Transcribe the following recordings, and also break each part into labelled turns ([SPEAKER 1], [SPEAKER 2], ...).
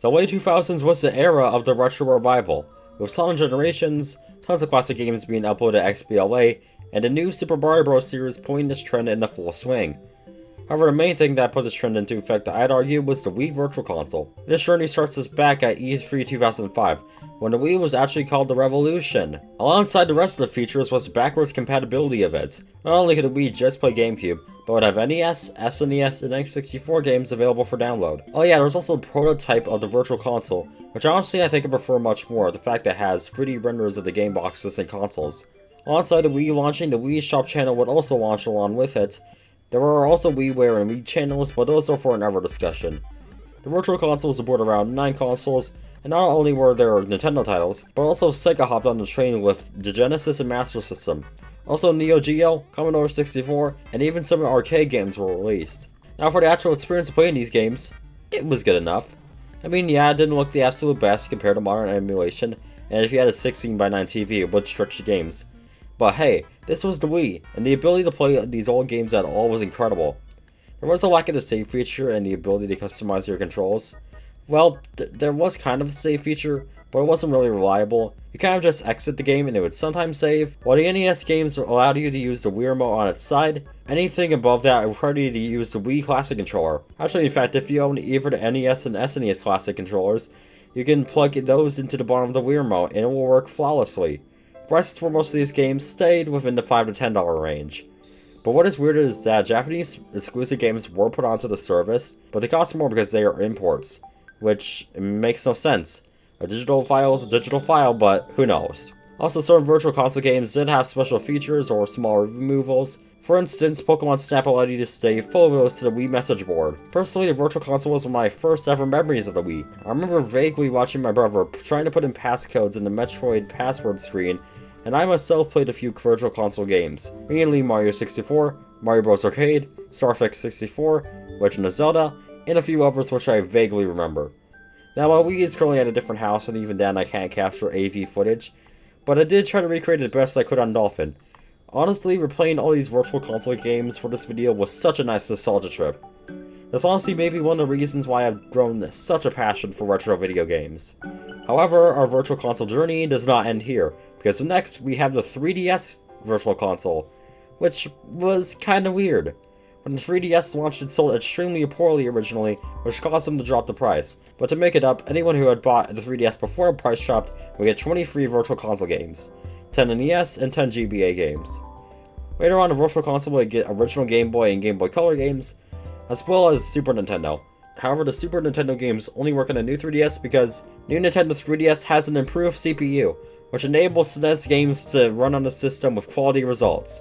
[SPEAKER 1] The late 2000s was the era of the retro revival, with solid generations, tons of classic games being uploaded to XBLA, and the new Super Mario Bros. Series putting this trend into full swing. However, the main thing that put this trend into effect, I'd argue, was the Wii Virtual Console. This journey starts us back at E3 2005, when the Wii was actually called the Revolution. Alongside the rest of the features was the backwards compatibility of it. Not only could the Wii just play GameCube, but would have NES, SNES, and N64 games available for download. Oh yeah, there was also a prototype of the Virtual Console, which honestly I think I prefer much more, the fact that it has 3D renders of the game boxes and consoles. Alongside the Wii U launching, the Wii Shop channel would also launch along with it. There were also WiiWare and Wii channels, but those are for another discussion. The Virtual Console supported around 9 consoles, and not only were there Nintendo titles, but also Sega hopped on the train with the Genesis and Master System. Also Neo Geo, Commodore 64, and even some arcade games were released. Now for the actual experience of playing these games, it was good enough. I mean, yeah, it didn't look the absolute best compared to modern emulation, and if you had a 16:9 TV, it would stretch the games. But hey, this was the Wii, and the ability to play these old games at all was incredible. There was a lack of the save feature and the ability to customize your controls. Well, there was kind of a save feature, but it wasn't really reliable. You kind of just exit the game and it would sometimes save. While the NES games allowed you to use the Wii remote on its side, anything above that required you to use the Wii Classic controller. Actually, in fact, if you own either the NES and SNES Classic controllers, you can plug those into the bottom of the Wii remote and it will work flawlessly. Prices for most of these games stayed within the $5 to $10 range. But what is weird is that Japanese exclusive games were put onto the service, but they cost more because they are imports, which makes no sense. A digital file is a digital file, but who knows. Also, certain Virtual Console games did have special features or small removals. For instance, Pokemon Snap allowed you to save photos to the Wii message board. Personally, the Virtual Console was one of my first ever memories of the Wii. I remember vaguely watching my brother trying to put in passcodes in the Metroid password screen, and I myself played a few Virtual Console games, mainly Mario 64, Mario Bros. Arcade, Star Fox 64, Legend of Zelda, and a few others which I vaguely remember. Now, my Wii is currently at a different house, and even then I can't capture AV footage, but I did try to recreate it the best I could on Dolphin. Honestly, replaying all these Virtual Console games for this video was such a nice nostalgia trip. This honestly may be one of the reasons why I've grown such a passion for retro video games. However, our Virtual Console journey does not end here, because next we have the 3DS Virtual Console, which was kinda weird. When the 3DS launched, it sold extremely poorly originally, which caused them to drop the price. But to make it up, anyone who had bought the 3DS before it price dropped would get 20 free Virtual Console games, 10 NES, and 10 GBA games. Later on, the Virtual Console would get original Game Boy and Game Boy Color games, as well as Super Nintendo. However, the Super Nintendo games only work on the new 3DS because new Nintendo 3DS has an improved CPU, which enables SNES games to run on the system with quality results.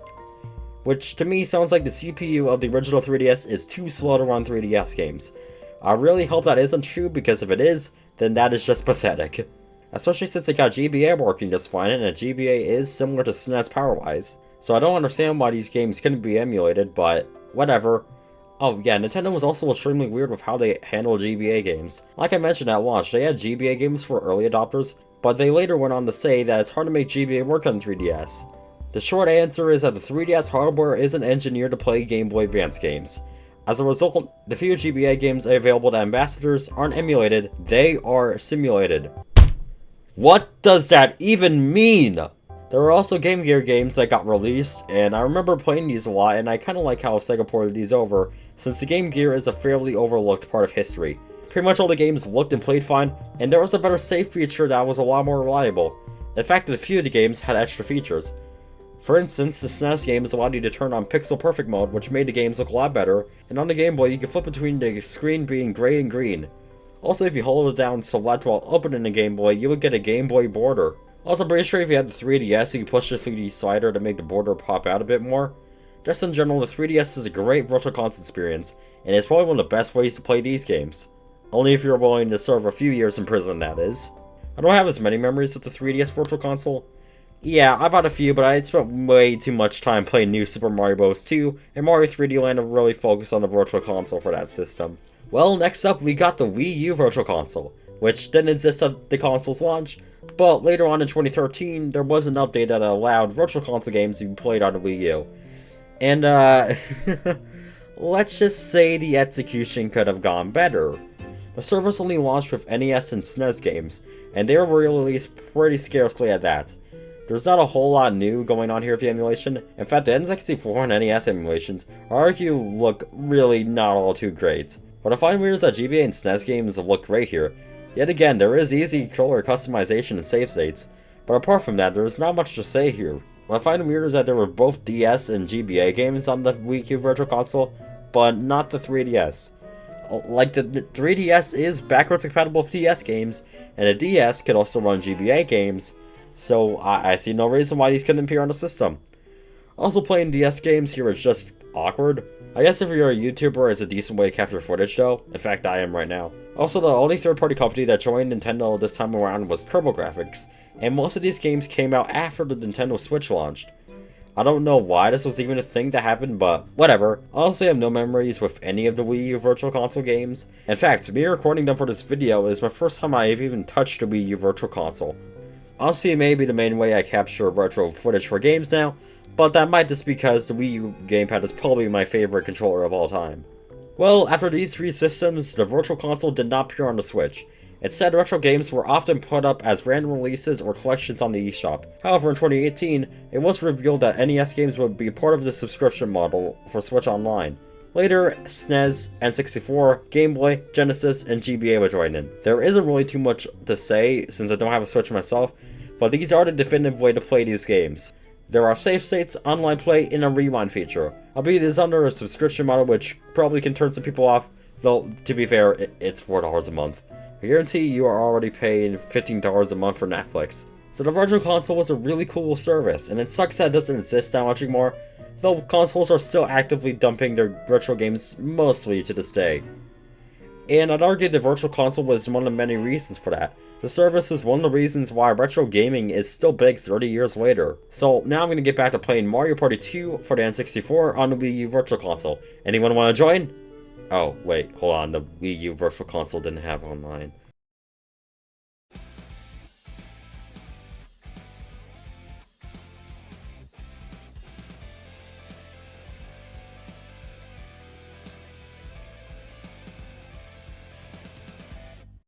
[SPEAKER 1] Which to me sounds like the CPU of the original 3DS is too slow to run 3DS games. I really hope that isn't true, because if it is, then that is just pathetic. Especially since it got GBA working just fine, and GBA is similar to SNES power-wise. So I don't understand why these games couldn't be emulated, but whatever. Oh yeah, Nintendo was also extremely weird with how they handled GBA games. Like I mentioned at launch, they had GBA games for early adopters, but they later went on to say that it's hard to make GBA work on 3DS. The short answer is that the 3DS hardware isn't engineered to play Game Boy Advance games. As a result, the few GBA games available to ambassadors aren't emulated, they are simulated. What does that even mean? There were also Game Gear games that got released, and I remember playing these a lot, and I kinda like how Sega ported these over, since the Game Gear is a fairly overlooked part of history. Pretty much all the games looked and played fine, and there was a better save feature that was a lot more reliable. In fact, a few of the games had extra features. For instance, the SNES games allowed you to turn on Pixel Perfect mode, which made the games look a lot better, and on the Game Boy you could flip between the screen being gray and green. Also, if you hold it down select while opening the Game Boy, you would get a Game Boy border. Also, I'm pretty sure if you had the 3DS, you could push the 3D slider to make the border pop out a bit more. Just in general, the 3DS is a great Virtual Console experience, and it's probably one of the best ways to play these games. Only if you're willing to serve a few years in prison, that is. I don't have as many memories with the 3DS Virtual Console. Yeah, I bought a few, but I had spent way too much time playing New Super Mario Bros. 2, and Mario 3D Land to really focus on the Virtual Console for that system. Well, next up we got the Wii U Virtual Console, which didn't exist at the console's launch, but later on in 2013, there was an update that allowed Virtual Console games to be played on the Wii U. And, let's just say the execution could have gone better. The service only launched with NES and SNES games, and they were released pretty scarcely at that. There's not a whole lot new going on here with the emulation. In fact, the N64 and NES emulations look really not all too great. What I find weird is that GBA and SNES games look great here. Yet again, there is easy controller customization and save states, but apart from that, there is not much to say here. What I find weird is that there were both DS and GBA games on the Wii U Virtual Console, but not the 3DS. Like, the 3DS is backwards compatible with DS games, and the DS could also run GBA games, so I see no reason why these couldn't appear on the system. Also, playing DS games here is just awkward. I guess if you're a YouTuber, it's a decent way to capture footage though. In fact, I am right now. Also, the only third-party company that joined Nintendo this time around was TurboGrafx, and most of these games came out after the Nintendo Switch launched. I don't know why this was even a thing to happen, but whatever. Honestly, I have no memories with any of the Wii U Virtual Console games. In fact, me recording them for this video is my first time I've even touched a Wii U Virtual Console. Honestly, it may be the main way I capture retro footage for games now, but that might just be because the Wii U gamepad is probably my favorite controller of all time. Well, after these three systems, the Virtual Console did not appear on the Switch. Instead, retro games were often put up as random releases or collections on the eShop. However, in 2018, it was revealed that NES games would be part of the subscription model for Switch Online. Later, SNES, N64, Game Boy, Genesis, and GBA would join in. There isn't really too much to say since I don't have a Switch myself, but these are the definitive way to play these games. There are save states, online play, and a rewind feature. Albeit it is under a subscription model which probably can turn some people off, though to be fair, it's $4 a month. I guarantee you are already paying $15 a month for Netflix. So the Virtual Console was a really cool service, and it sucks that it doesn't exist that much anymore, though consoles are still actively dumping their retro games mostly to this day. And I'd argue the Virtual Console was one of many reasons for that. The service is one of the reasons why retro gaming is still big 30 years later. So now I'm going to get back to playing Mario Party 2 for the N64 on the Wii U Virtual Console. Anyone want to join? Oh, wait, hold on, the Wii U Virtual Console didn't have online.